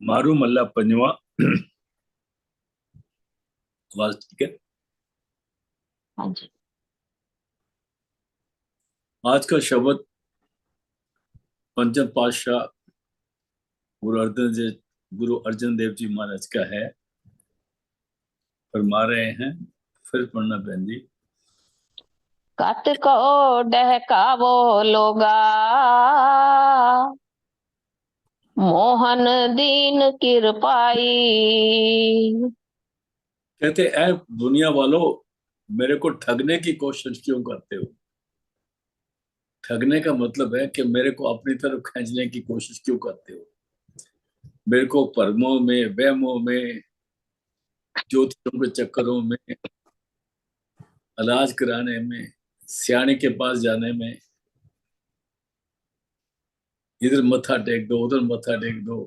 मारू मल्ला पंजवा। आवाज ठीक है। हाँ जी। आज का शब्द पंचम पातशाह गुरु अर्जन देव जी महाराज का है। फरमा रहे हैं, फिर पढ़ना बहन जी। कत को डहकावो लोगा, मोहन दीन कृपाई। कहते ऐ दुनिया वालों, मेरे को ठगने की कोशिश क्यों करते हो। ठगने का मतलब है कि मेरे को अपनी तरफ खींचने की कोशिश क्यों करते हो। मेरे को भरमों में, वहमों में, ज्योतिषों के चक्करों में, इलाज कराने में, सियाने के पास जाने में, इधर मत्था टेक दो उधर मत्था टेक दो,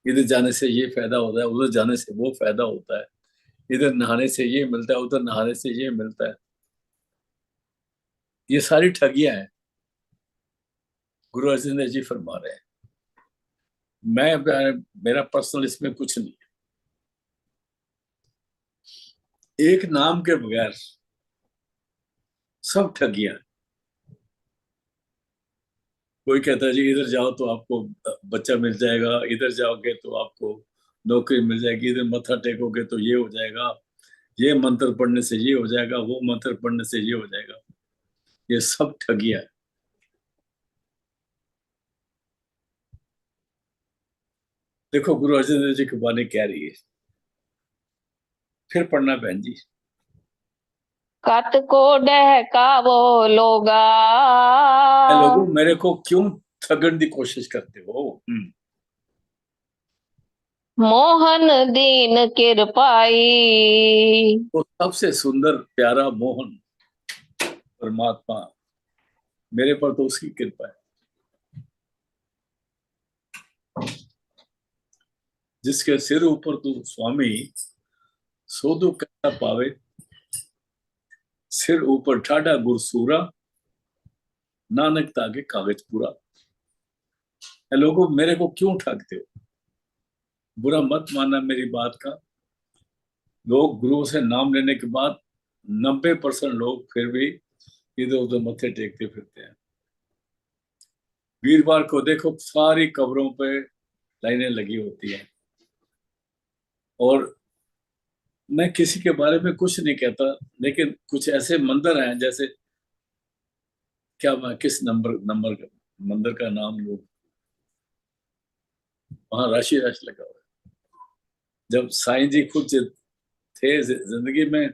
इधर जाने से ये फायदा होता है उधर जाने से वो फायदा होता है, इधर नहाने से ये मिलता है उधर नहाने से ये मिलता है। ये सारी ठगियां हैं। गुरु अर्जन देव जी फरमा रहे हैं, मेरा पर्सनल इसमें कुछ नहीं है। एक नाम के बगैर सब ठगियां। कोई कहता है जी इधर जाओ तो आपको बच्चा मिल जाएगा, इधर जाओगे तो आपको नौकरी मिल जाएगी, इधर मत्था टेकोगे तो ये हो जाएगा, ये मंत्र पढ़ने से ये हो जाएगा, वो मंत्र पढ़ने से ये हो जाएगा। ये सब ठगियां है। देखो गुरु अर्जन देव जी की वाणी कह रही है, फिर पढ़ना बहन जी। कत को डहकावो लोगा, लोगों मेरे को क्यों ठगन की कोशिश करते हो। मोहन दीन कृपाई। तो सबसे सुंदर प्यारा मोहन परमात्मा, मेरे पर तो उसकी कृपा है। जिसके सिर ऊपर तू स्वामी सो दुख कहता पावे, सिर ऊपर ठाडा गुरसूरा, नानक तागे कागज पूरा। लोगों मेरे को क्यों ठगते हो। बुरा मत मानना मेरी बात का। लोग गुरु से नाम लेने के बाद 90% लोग फिर भी इधर उधर मत्थे टेकते फिरते हैं। वीरवार को देखो सारी कब्रों पे लाइनें लगी होती हैं। और मैं किसी के बारे में कुछ नहीं कहता, लेकिन कुछ ऐसे मंदिर हैं, जैसे क्या मैं किस मंदिर का नाम लूं। वहां राशि रश लगा हुआ है। जब साईं जी खुद थे जिंदगी में,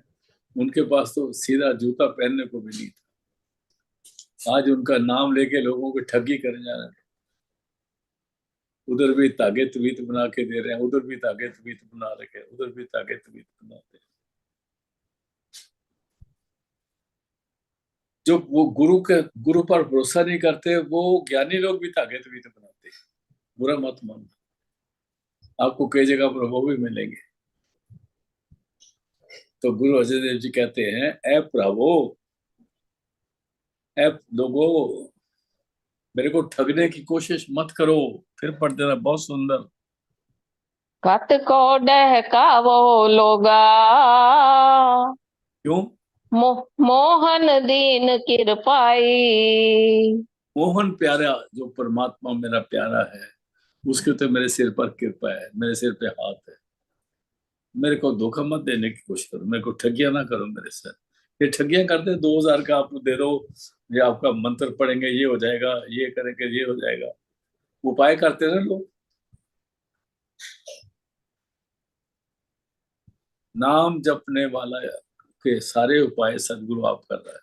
उनके पास तो सीधा जूता पहनने को भी नहीं था। आज उनका नाम लेके लोगों को ठगी करने जा रहे हैं। उधर भी तागे तवीत बना के दे रहे हैं, उधर भी तागे तवीत बना रखे हैं, उधर भी तागे तवीत बनाते हैं। जो वो गुरु पर भरोसा नहीं करते, वो ज्ञानी लोग भी तागे तवीत बनाते हैं। बुरा मत मानना, आपको कई जगह पर वो भी मिलेंगे। तो गुरु अर्जन देव जी कहते हैं, ऐ प्रभु, ऐ लोगो, मेरे को ठगने की कोशिश मत करो। फिर पढ़ देना, बहुत सुंदर। कत को डहकावो लोगा, क्यों। मोहन दीन कृपाई। मोहन प्यारा जो परमात्मा मेरा प्यारा है, उसके तो मेरे सिर पर कृपा है, मेरे सिर पे हाथ है। मेरे को धोखा मत देने की कोशिश करो, मेरे को ठगिया ना करो मेरे से। ये ठगियां करते 2000 का आपको दे दो, ये आपका मंत्र पढ़ेंगे ये हो जाएगा, ये करेंगे ये हो जाएगा। उपाय करते ना लोग। नाम जपने वाला के सारे उपाय सदगुरु आप कर रहा है।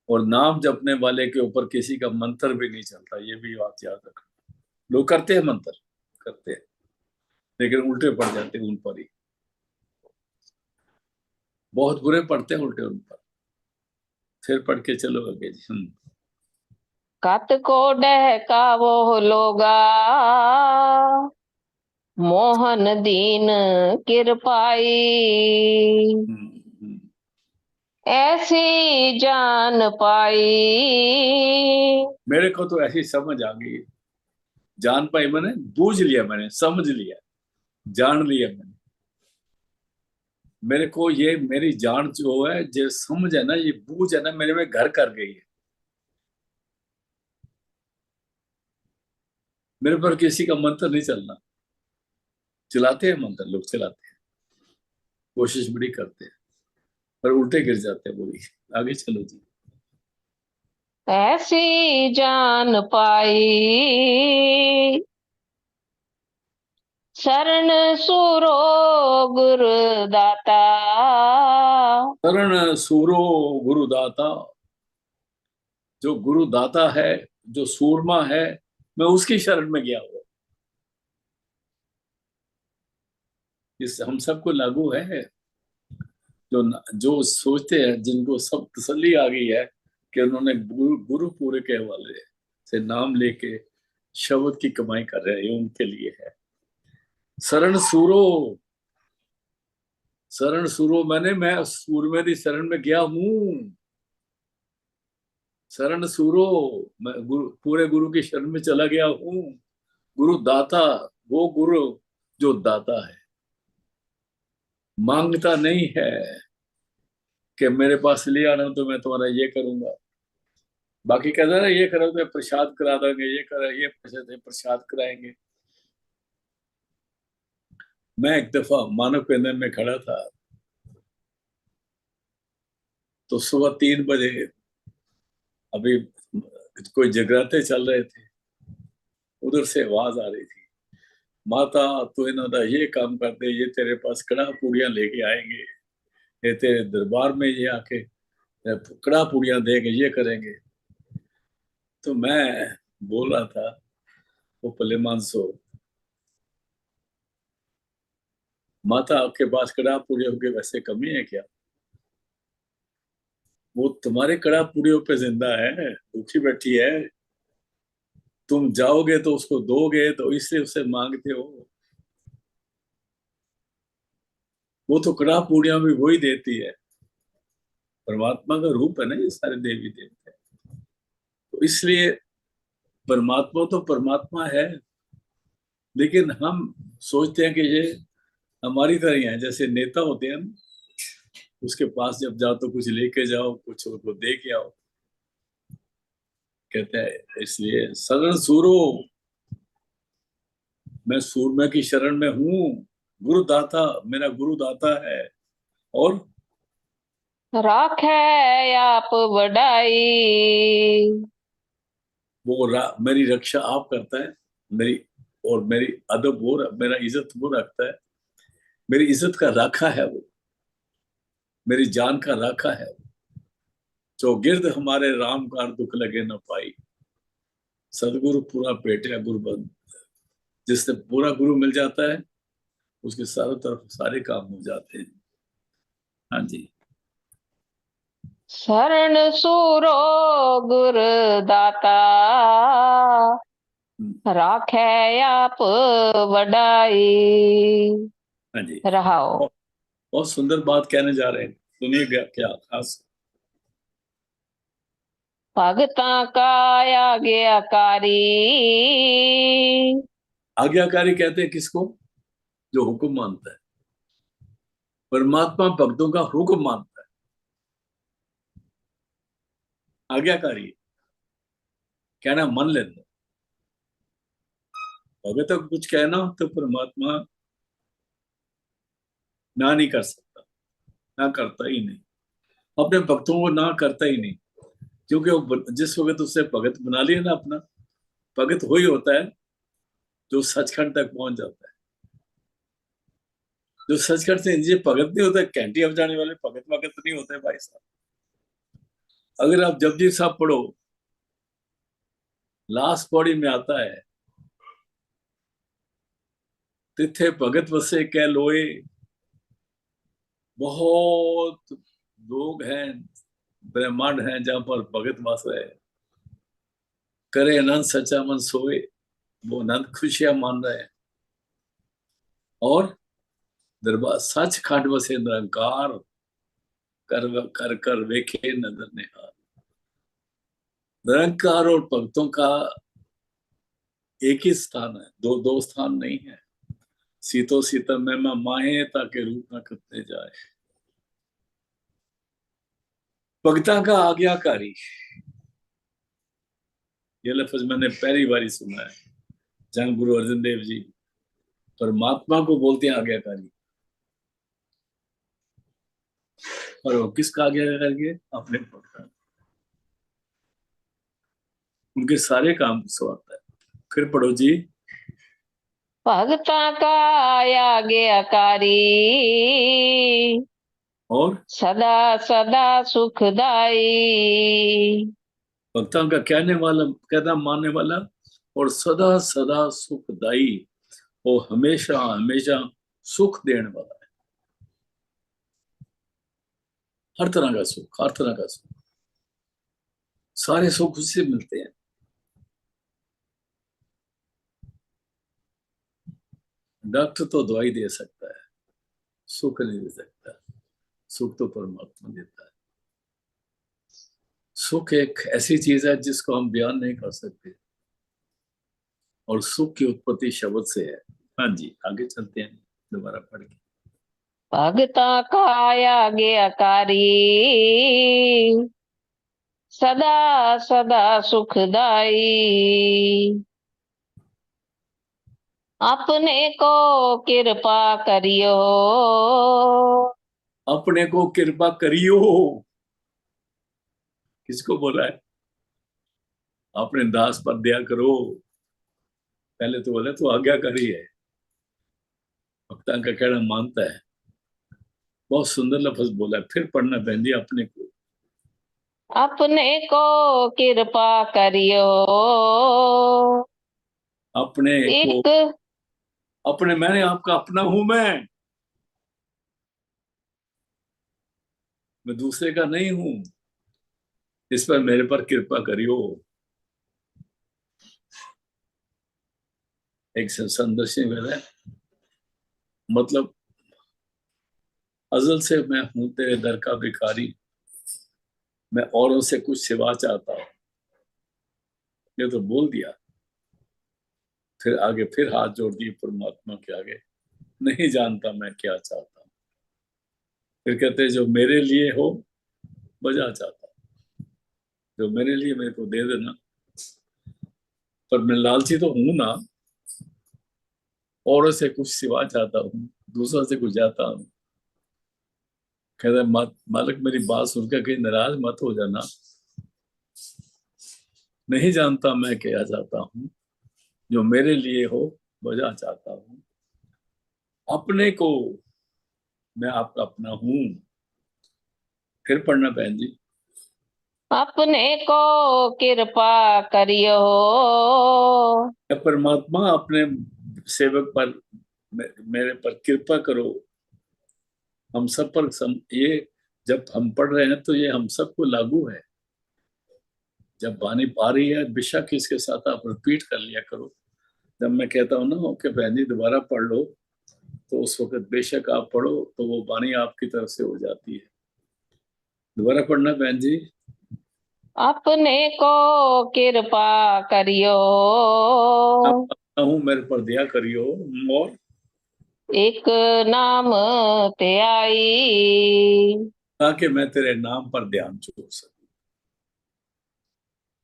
और नाम जपने वाले के ऊपर किसी का मंत्र भी नहीं चलता, ये भी बात याद रखना। लोग करते हैं मंत्र, करते हैं, लेकिन उल्टे पड़ जाते हैं उन पर ही। बहुत बुरे पड़ते हैं उल्टे उन पर। फिर पढ़ के चलो आगे जी। कत को डहकावो लोगा, मोहन दीन कृपाई। हम्म। ऐसी जान पाई। मेरे को तो ऐसी समझ आ गई, जान पाई मैंने, बूझ लिया मैंने, समझ लिया, जान लिया मैंने। मेरे को ये मेरी जान जो है, जो समझ है ना, ये बूझ है ना, मेरे में घर कर गई है। मेरे पर किसी का मंत्र नहीं चलना। चलाते हैं मंत्र, लोग चलाते हैं, कोशिश बड़ी करते हैं, पर उल्टे गिर जाते हैं। बोली आगे चलो जी। ऐसी जान पाई शरण सुरो गुरुदाता। शरण सूरो गुरुदाता। जो गुरुदाता है, जो सूरमा है, मैं उसकी शरण में गया हुआ। इस हम सबको लागू है। जो सोचते हैं, जिनको सब तसल्ली आ गई है कि उन्होंने गुरु पूरे के हवाले से नाम लेके शब्द की कमाई कर रहे हैं, ये उनके लिए है। शरण सूरो, शरण सूरो मैंने, मैं सूरमे दी शरण में गया हूं। शरण सूरो, मैं पूरे गुरु की शरण में चला गया हूं। गुरु दाता, वो गुरु जो दाता है, मांगता नहीं है कि मेरे पास ले आना तो मैं तुम्हारा ये करूंगा। बाकी कहता ना, ये करो तो प्रसाद करा देंगे, ये करा, ये प्रसाद कराएंगे। मैं एक दफा मानव केंद्र में खड़ा था, तो सुबह 3 बजे अभी कोई जगराते चल रहे थे, उधर से आवाज आ रही थी, माता तू इन्हों का ये काम कर दे, ये तेरे पास कड़ा पूड़ियां लेके आएंगे, ये तेरे दरबार में ये आके कड़ा पूड़ियां देंगे, ये करेंगे। तो मैं बोल रहा था, वो पले मानसो, माता आपके पास कड़ा पूड़ियों की वैसे कमी है क्या? वो तुम्हारे कड़ा पूड़ियों पे जिंदा है, भूखी बैठी है। तुम जाओगे तो उसको दोगे, तो इसलिए उससे मांगते हो। वो तो कड़ा पूड़ियां भी वही देती है। परमात्मा का रूप है ना ये सारे देवी देवते। तो इसलिए परमात्मा तो परमात्मा है, लेकिन हम सोचते हैं कि ये हमारी तरह ही है। जैसे नेता होते हैं ना, उसके पास जब जाओ तो कुछ लेके जाओ, कुछ उनको दे के आओ। कहते हैं इसलिए शरण सूरो, मैं सूरमा की शरण में हूँ। गुरुदाता, मेरा गुरुदाता है। और राखे आप बढ़ाई। वो मेरी रक्षा आप करता है। मेरी और मेरी अदब वो मेरा इज्जत वो रखता है। मेरी इज्जत का राखा है वो, मेरी जान का राखा है। जो गिरद हमारे राम कार दुख लगे न पाई। सदगुरु पूरा पेटे गुरुबंद। जिससे पूरा गुरु मिल जाता है, उसके चारों तरफ सारे काम हो जाते हैं। हाँ जी। शरण सुरो गुरुदाता। राखे आप बढ़ाई। हाँ जी। रहाओ। बहुत बहुत सुंदर बात कहने जा रहे हैं, सुनिएगा क्या खास। भगता का आज्ञाकारी। आज्ञाकारी कहते हैं किसको? जो हुक्म मानता है। परमात्मा भक्तों का हुक्म मानता है, आज्ञाकारी है। कहना मन लेता। भगत को कुछ कहना हो तो परमात्मा ना नहीं कर सकता, ना करता ही नहीं। अपने भक्तों को ना करता ही नहीं, क्योंकि वो जिस वक्त उससे भगत बना लिया ना अपना, भगत वही होता है जो सचखंड तक पहुंच जाता है। जो सचखंड से नीचे भगत नहीं होता, कैंटी अब जाने वाले भगत भगत नहीं होते भाई साहब। अगर आप जपजी साहब पढ़ो, लास्ट पौड़ी में आता है, तिथे भगत वसे कह लोए। बहुत लोग हैं, ब्रह्मांड हैं जहां पर भगत वास है। करे आनंद सच्चा मन सोए, वो आनंद खुशियां मान रहे हैं। और दरबार सच खंड वसे निरंकार, कर कर कर वेखे नजर निहार। निरंकार और भक्तों का एक ही स्थान है, दो दो स्थान नहीं है। सीतो सीता मैं माहे ताके रूप ना करते जाए। भक्ता का आज्ञाकारी, ये लफ्ज मैंने पहली बार सुना है। जहाँ गुरु अर्जन देव जी परमात्मा को बोलते हैं आज्ञाकारी, और वो किसका आज्ञाकारी है? अपने भक्त। उनके सारे काम को आता है। फिर पढ़ो जी। भगता का आज्ञाकारी, और सदा सदा सुखदाई। भक्तों का कहने वाला, कहना मानने वाला, और सदा सदा सुखदाई। वो हमेशा हमेशा सुख देने वाला है। हर तरह का सुख, हर तरह का सुख, सारे सुख उससे मिलते हैं। डॉक्टर तो दवाई दे सकता है, सुख नहीं दे सकता। सुख तो परमात्मा देता है। सुख एक ऐसी चीज है जिसको हम बयान नहीं कर सकते, और सुख की उत्पत्ति शब्द से है। हाँ जी, आगे चलते हैं, दोबारा पढ़ के। भगता का आज्ञाकारी, सदा सदा सुखदाई। अपने को कृपा करियो, अपने को कृपा करियो, किसको बोला है? अपने दास पर दया करो। पहले तो बोला तो आज्ञाकारी है, भक्ता का कहना मानता है। बहुत सुंदर लफ्ज बोला है। फिर पढ़ना बहन जी, अपने को। अपने को कृपा करियो, अपने को, एक अपने, मैंने आपका अपना हूं। मैं दूसरे का नहीं हूं। इस पर मेरे पर कृपा करियो। एक संदर्शन में है, मतलब अजल से मैं हूं तेरे दर का भिखारी, मैं औरों से कुछ सिवा चाहता हूं। ये तो बोल दिया। फिर आगे फिर हाथ जोड़ दिए परमात्मा के आगे, नहीं जानता मैं क्या चाहता हूँ। फिर कहते जो मेरे लिए हो बजा चाहता हूँ, जो मेरे लिए मेरे को दे देना। पर मैं लालची तो हूं ना, औरों से कुछ सिवा चाहता हूँ, दूसरों से कुछ जाता हूँ। कहते मालिक मेरी बात सुनकर कहीं नाराज मत हो जाना। नहीं जानता मैं क्या चाहता हूँ, जो मेरे लिए हो बजा चाहता हूँ। अपने को, मैं आपका अपना हूं। फिर पढ़ना बहन जी। अपने को कृपा करियो, परमात्मा अपने सेवक पर, मेरे पर कृपा करो। हम सब पर ये जब हम पढ़ रहे हैं तो ये हम सबको लागू है। जब वाणी आ रही है बेशक इसके साथ आप रिपीट कर लिया करो। जब मैं कहता हूँ ना कि बहन जी दोबारा पढ़ लो, तो उस वक्त बेशक आप पढ़ो तो वो वाणी आपकी तरफ से हो जाती है। दोबारा पढ़ना बहन जी। अपने को कृपा करियो, मैं हूँ, मेरे पर दया करियो। और एक नाम ते आई। ताकि मैं तेरे नाम पर ध्यान छोड़ सकूं।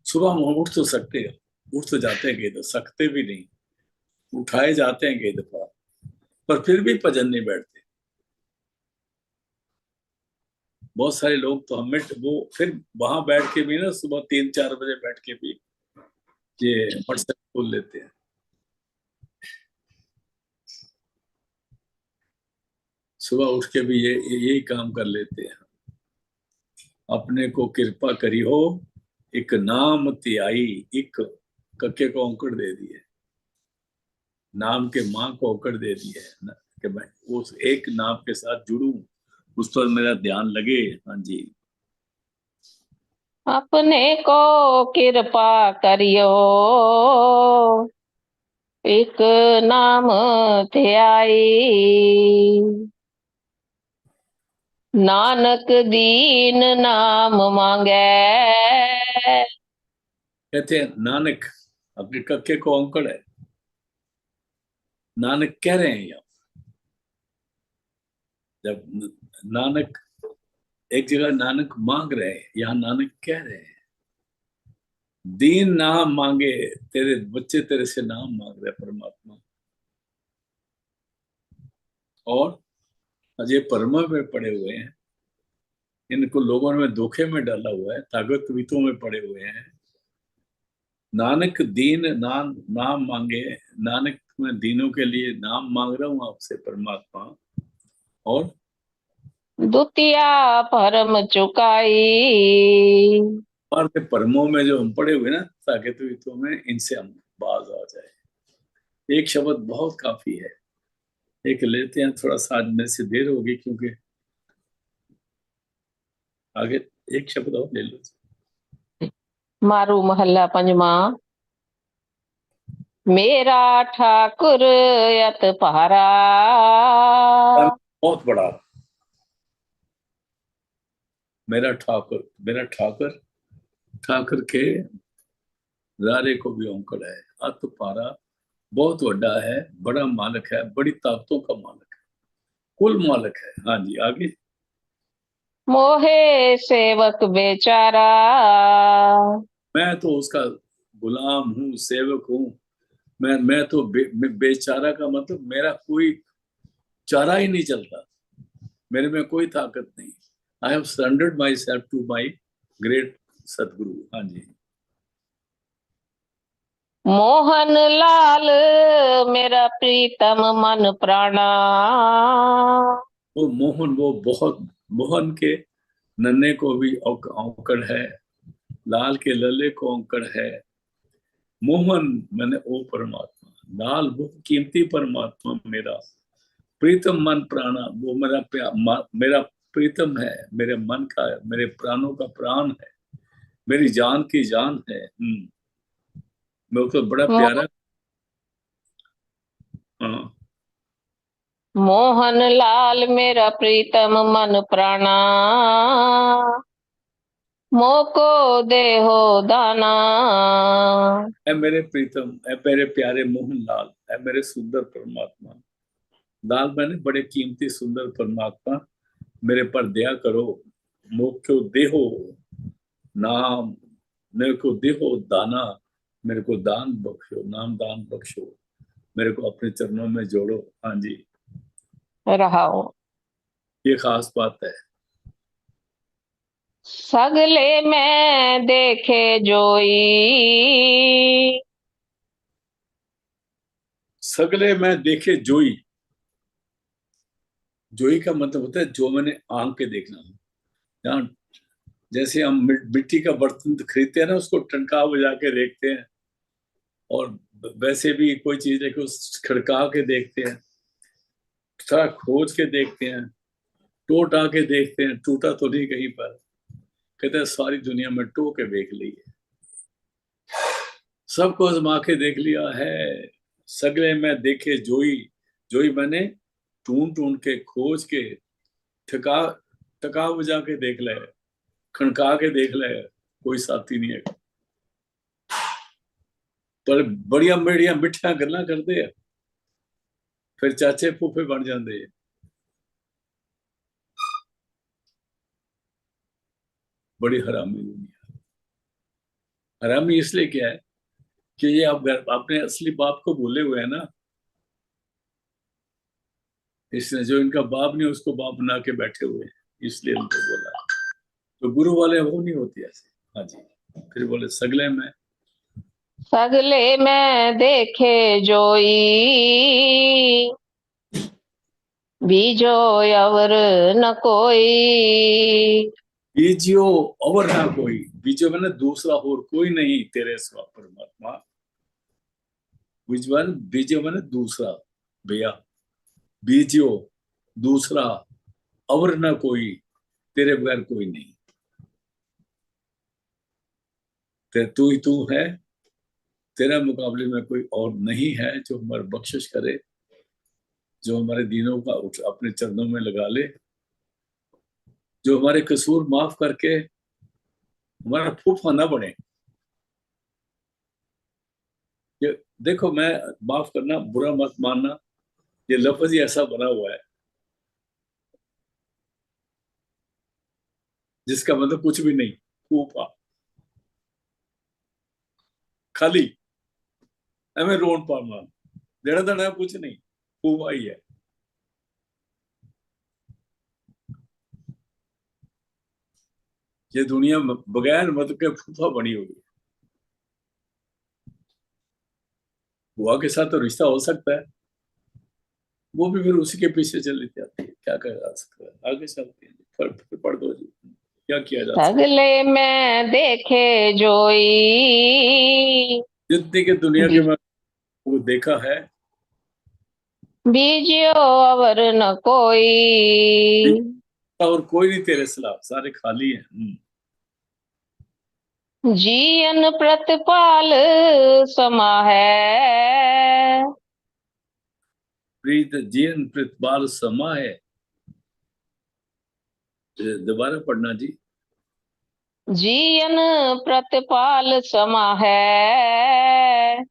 सुबह हम उठ तो सकते हैं, उठ तो जाते हैं कई दफा, सकते भी नहीं, उठाए जाते हैं कई दफा, पर फिर भी भजन नहीं बैठते। बहुत सारे लोग तो हमें वो फिर वहां बैठ के भी ना, सुबह 3-4 बजे बैठ के भी ये व्हाट्सएप खोल लेते हैं। सुबह उठ के भी ये यही काम कर लेते हैं। अपने को कृपा करी हो, एक नाम त्याई। एक कक्के को औंकड़ दे दी है, नाम के माँ को औंकड़ दे दी है ना, कि मैं उस एक नाम के साथ जुड़ूं, उस पर मेरा ध्यान लगे। हाँ जी। अपने को कृपा करियो, एक नाम ते आई। नानक दीन नाम मांगे, कहते हैं नानक अपने कक्के को औंकड़ है। नानक कह रहे हैं यहाँ, जब नानक एक जगह नानक मांग रहे हैं, यहाँ नानक कह रहे हैं। दीन नाम मांगे, तेरे बच्चे तेरे से नाम मांग रहे परमात्मा। और अजय परमा में पड़े हुए हैं, इनको लोगों ने धोखे में डाला हुआ है, ताकत वितों में पड़े हुए हैं। नानक दीन नाम मांगे, नानक मैं दीनों के लिए नाम मांग रहा हूं आपसे परमात्मा। और द्वितीया परम चुकाई। और के परमों में जो हम पड़े हुए ना ताकत वितों में, इनसे हम बाज आ जाए। एक शब्द बहुत काफी है, एक लेते हैं थोड़ा सा। आज मेरे से देर होगी क्योंकि आगे एक शब्द और ले लो। मारू महला पंजमा। मेरा ठाकुर यत पहारा। बहुत बड़ा, मेरा ठाकुर, मेरा ठाकुर, ठाकुर के रारे को भी औंकड़ है। अत पारा बहुत बड़ा है, बड़ा मालिक है, बड़ी ताकतों का मालिक है, कुल मालिक है। हाँ जी, आगे। मोहे सेवक बेचारा। मैं तो उसका गुलाम हूँ, सेवक हूँ। मैं तो बेचारा का मतलब मेरा कोई चारा ही नहीं चलता, मेरे में कोई ताकत नहीं। I have surrendered myself to my great satguru. हाँ जी। मोहन लाल मेरा प्रीतम मन प्राणा। वो मोहन, वो बहुत, मोहन के नन्हे को भी औकड़ है, लाल के लल्ले को औकड़ है। मोहन मैंने ओ परमात्मा, लाल वो कीमती परमात्मा मेरा, प्रीतम मन प्राणा वो मेरा मेरा प्रीतम है, मेरे मन का है, मेरे प्राणों का प्राण है, मेरी जान की जान है। मेरे को बड़ा प्यारा। हाँ। मोहन लाल मेरा प्रीतम मन प्राणा। मोको देहो दाना। ऐ मेरे प्रीतम, ऐ मेरे प्यारे मोहन लाल, ऐ मेरे सुंदर परमात्मा। लाल मैंने बड़े कीमती सुंदर परमात्मा, मेरे पर दया करो। मोक्यो देहो नाम, मेरे को देहो दाना, मेरे को दान बख्शो, नाम दान बख्शो, मेरे को अपने चरणों में जोड़ो। हाँ जी, रहा हूँ। ये खास बात है। सगले में देखे जोई। सगले में देखे जोई, जोई का मतलब होता है जो मैंने आंख के देखना। जहाँ जैसे हम मिट्टी का बर्तन खरीदते हैं ना, उसको टनका बजा के देखते हैं, और वैसे भी कोई चीज है कि उस खड़का के देखते हैं, थोड़ा खोज के देखते हैं, टोट आके देखते हैं, टूटा तो नहीं कहीं पर। कहते हैं सारी दुनिया में टो के देख ली है, सबको आजमा के देख लिया है। सगले में देखे जोई, जोई मैंने ढूंढ ढूंढ के खोज के, ठका टका बजा के देख ले, खनका के देख ले, कोई साथी नहीं है। पर बड़िया बड़िया मिठिया गल्ला करते हैं, फिर चाचे फूफे बन जाते हैं। बड़ी हरामी दुनिया। हरामी इसलिए क्या है कि ये आप घर अपने असली बाप को भूले हुए हैं ना, इसने जो इनका बाप नहीं उसको बाप बना के बैठे हुए हैं, इसलिए उनको बोला। तो गुरु वाले वो नहीं होती ऐसे। हाँ जी, फिर बोले सगले में, सगले में देखे जोई। बीजो अवर न कोई। बीजियो और ना कोई, बीजो मैंने दूसरा और कोई नहीं तेरे सिवा परमात्मा। बीजवन, बीजो मैंने दूसरा, भैया, बीजियो दूसरा, और ना कोई, तेरे बगैर कोई नहीं। ते तू ही तू है, तेरा मुकाबले में कोई और नहीं है जो हमारे बख्शिश करे, जो हमारे दीनों का अपने चरणों में लगा ले, जो हमारे कसूर माफ करके हमारा फूफा ना बने। देखो, मैं, माफ करना, बुरा मत मानना, ये लफ्ज ही ऐसा बना हुआ है जिसका मतलब कुछ भी नहीं। फूफा, खाली एवं रोन पान देना देना कुछ नहीं, फूफा ही है। ये दुनिया बगैर मतलब के फूफा बनी हुई है। बुआ के साथ तो रिश्ता हो सकता है, वो भी फिर उसी के पीछे चली जाती है, क्या कहा जा सकता है, आगे चलती है। फिर पढ़ दो जी, क्या किया जा सकता सगले में देखे जोई, है। जितनी के दुनिया के मैं वो देखा है, बीजियो अवर न कोई। और कोई नहीं तेरे खिलाफ, सारे खाली हैं। जियन प्रतिपाल समा है। प्रीत जीन प्रतिपाल समा है। दोबारा पढ़ना जी। जियन प्रतिपाल समा है।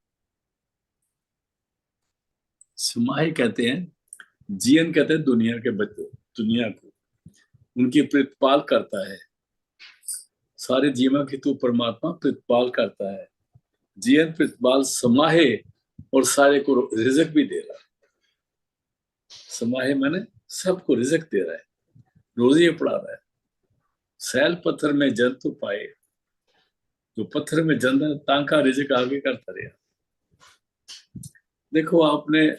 समाहे कहते हैं, जीवन कहते हैं दुनिया के बच्चों, दुनिया को उनकी प्रतिपाल करता है। सारे जीवन की तू परमात्मा प्रतिपाल करता है। जीवन प्रतिपाल समाहे, और सारे को रिजक भी दे रहा है। समाहे मैंने सबको रिजक दे रहा है, रोजी पड़ा रहा है। सैल पत्थर में जंतु पाए, जो पत्थर में जंत है, तांका रिजक आगे करता रहा। देखो, आपने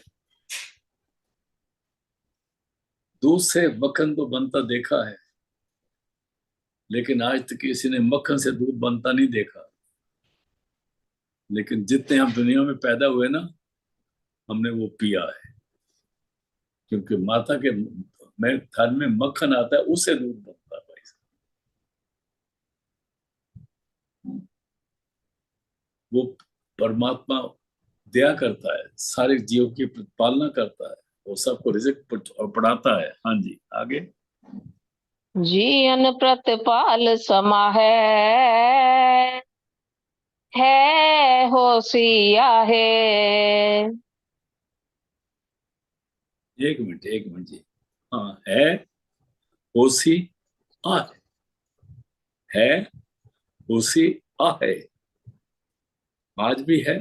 दूध से मक्खन तो बनता देखा है, लेकिन आज तक किसी ने मक्खन से दूध बनता नहीं देखा। लेकिन जितने हम दुनिया में पैदा हुए ना, हमने वो पिया है, क्योंकि माता के में थन में मक्खन आता है, उससे दूध बनता है भाई साहब। वो परमात्मा दया करता है, सारे जीवों की पालना करता है, वो सबको रिजिक पढ़ाता है। हाँ जी, आगे। जियन प्रतिपाल समा है होशिया है। एक मिनट, एक मिनट जी। हाँ, है होशी आ है होशी आ है, आज भी है,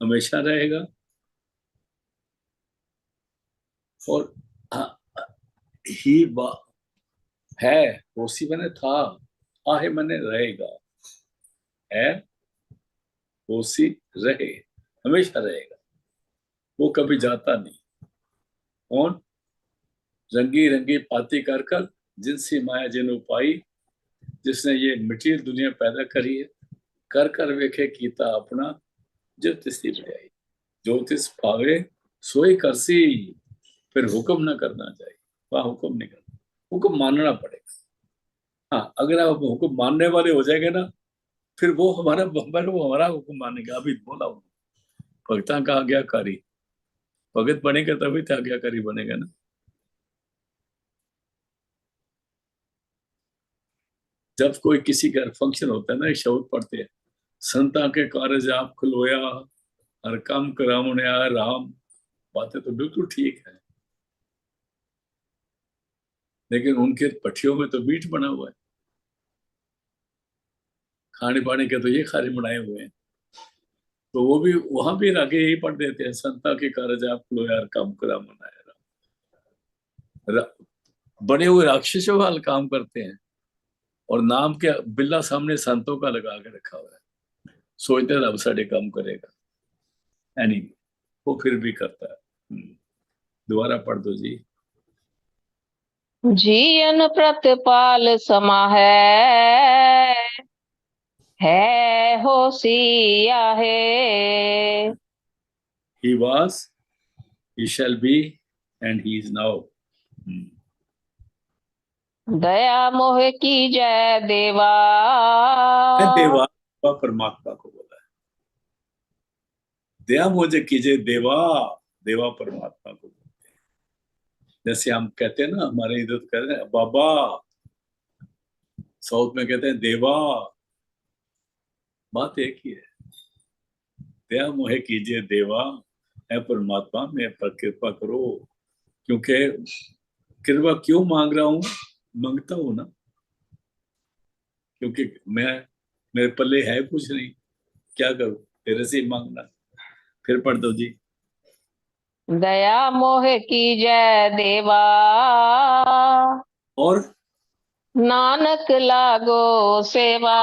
हमेशा रहेगा। और हाँ, ही है, होशी मैंने था, आहे मैंने रहेगा, है होशी रहे, हमेशा रहेगा, वो कभी जाता नहीं। कौन? रंगी रंगी पाती कर कर जिनसी माया जिन उपाई, जिसने ये मटीरियल दुनिया पैदा करी है, कर कर वेखे कीता अपना, जो तिसती बजाई, जो तिस पावे सोई करसी। फिर हुक्म ना करना चाहिए, वहां हुक्म नहीं करना, हुक्म मानना पड़ेगा। हाँ, अगर आप हुक्म मानने वाले हो जाएंगे ना, फिर वो हमारा हुक्म मानेगा। अभी बोला हूं, भक्ता का आज्ञाकारी, भगत बनेगा तभी तो आज्ञाकारी बनेगा ना। जब कोई किसी का फंक्शन होता है ना, शब्द पढ़ते हैं, संता के कारज आप खुलवाया, हर काम करामने आया राम। बातें तो बिल्कुल ठीक है, लेकिन उनके पट्टियों में तो मीठ बना हुआ है, खाने पाने के तो ये खाने बनाए हुए हैं। तो वो भी वहां भी आगे यही पढ़ देते हैं, संता के कारज आप खुलवाया, हर काम करामने आया राम। बड़े हुए राक्षसों वाल काम करते हैं, और नाम के बिल्ला सामने संतों का लगा के रखा हुआ है, सोचते रब साढ़े काम करेगा। एनी, वो फिर भी करता है। दोबारा पढ़ दो जी। जियन प्रतिपाल समा है होशिया है। He was, he shall be, and he is now. दया मोह की जय देवा। देवा, परमात्मा को बोला है, दया मुझे कीजिए देवा, देवा परमात्मा को बोलते हैं। जैसे हम कहते हैं ना, हमारे इधर तो कहते हैं बाबा, साउथ में कहते हैं देवा, बात एक ही है। दया मोहे कीजिए देवा, है परमात्मा मेरे पर कृपा करो। क्योंकि कृपा क्यों मांग रहा हूं, मांगता हूं ना, क्योंकि मैं, मेरे पल्ले है कुछ नहीं, क्या करूं, तेरे से ही मांगना। फिर पढ़ दो जी। दया मोह की जय देवा, और नानक लागो सेवा।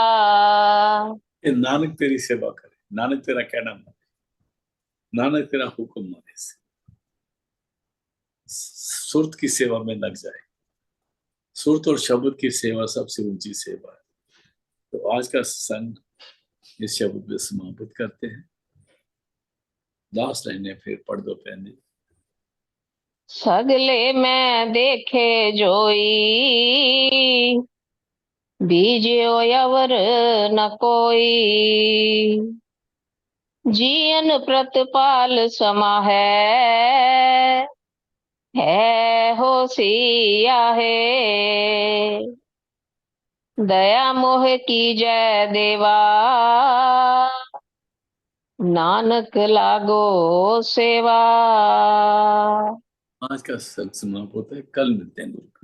ये नानक तेरी सेवा करे, नानक तेरा कहना माने, नानक तेरा हुक्म माने से सुरत की सेवा में लग जाए। सुरत और शब्द की सेवा सबसे ऊंची सेवा है। तो आज का संग इस शब्द में समाप्त करते हैं। लास्ट लाइन है, फिर पढ़ दो पहले। सगले में देखे जोई, बीजो अवर न कोई। जियन प्रतपाल समा है होशिया है। दया मोह की जय देवा, नानक लागो सेवा। आज का सत्संग समाप्त होता है, कल मिलते हैं गुरु।